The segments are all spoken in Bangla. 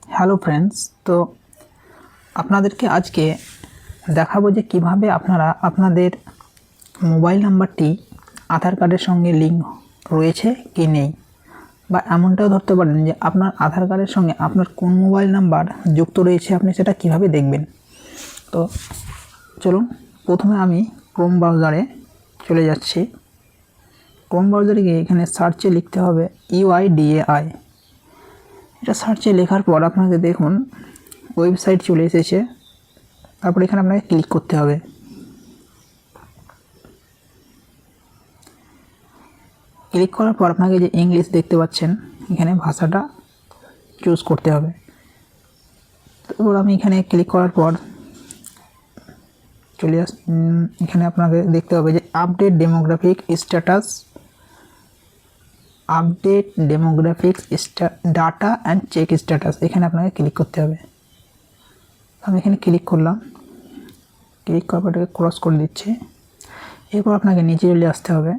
হ্যালো ফ্রেন্ডস, তো আপনাদেরকে আজকে দেখাবো যে কিভাবে আপনারা আপনাদের মোবাইল নাম্বারটি আধার কার্ডের সঙ্গে লিঙ্ক রয়েছে কি নেই, বা এমনটাও ধরতে পারেন যে আপনার আধার কার্ডের সঙ্গে আপনার কোন মোবাইল নাম্বার যুক্ত রয়েছে আপনি সেটা কিভাবে দেখবেন। তো চলুন, প্রথমে আমি ক্রোম ব্রাউজারে চলে যাচ্ছি। ক্রোম ব্রাউজারে গিয়ে এখানে সার্চে লিখতে হবে UIDAI। এটা সার্চে লেখার পর আপনাকে দেখুন ওয়েবসাইট চলে এসেছে। তারপর এখানে আপনাকে ক্লিক করতে হবে। ক্লিক করার পর আপনাকে যে ইংলিশ দেখতে পাচ্ছেন, এখানে ভাষাটা চুজ করতে হবে। তারপর আমি এখানে ক্লিক করার পর এখানে আপনাকে দেখতে হবে যে update demographic data and check status, এখানে আপনাকে ক্লিক করতে হবে। আমি এখানে ক্লিক করলাম। ক্লিক করার পর এটাকে ক্রস করে দিচ্ছি। এরপর আপনাকে নিচে চলে আসতে হবে।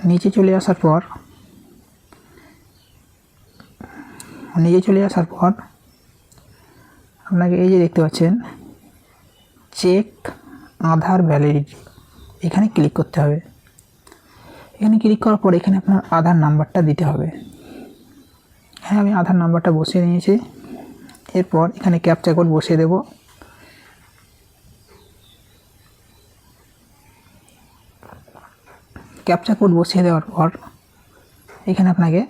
নিচে চলে আসার পর আপনাকে এই যে দেখতে পাচ্ছেন চেক আধার ভ্যালিডিটি, এখানে ক্লিক করতে হবে। এখানে ক্লিক করার পর এখানে আপনার আধার নাম্বারটা দিতে হবে। হ্যাঁ, আমি আধার নাম্বারটা বসিয়ে নিয়েছি। এরপর এখানে ক্যাপচা কোড বসিয়ে দেব। ক্যাপচা কোড বসিয়ে দেওয়ার পর এখানে আপনাকে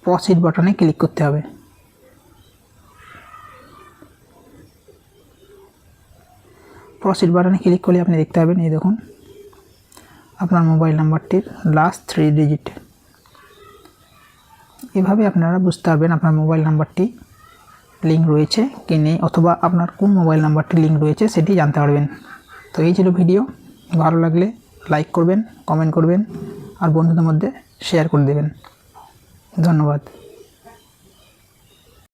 প্রসিড বাটনে ক্লিক করতে হবে। প্রসিড বাটনে ক্লিক করলে আপনি দেখতে পাবেন, এই দেখুন আপনার মোবাইল নাম্বারটির লাস্ট 3 ডিজিট। এভাবে আপনারা বুঝতে পারবেন আপনার মোবাইল নাম্বারটি লিঙ্ক রয়েছে কি নেই, অথবা আপনার কোন মোবাইল নাম্বারটি লিঙ্ক রয়েছে সেটি জানতে পারবেন। তো এই ছিল ভিডিও। ভালো লাগলে লাইক করবেন, কমেন্ট করবেন আর বন্ধুদের মধ্যে শেয়ার করে দেবেন। ধন্যবাদ।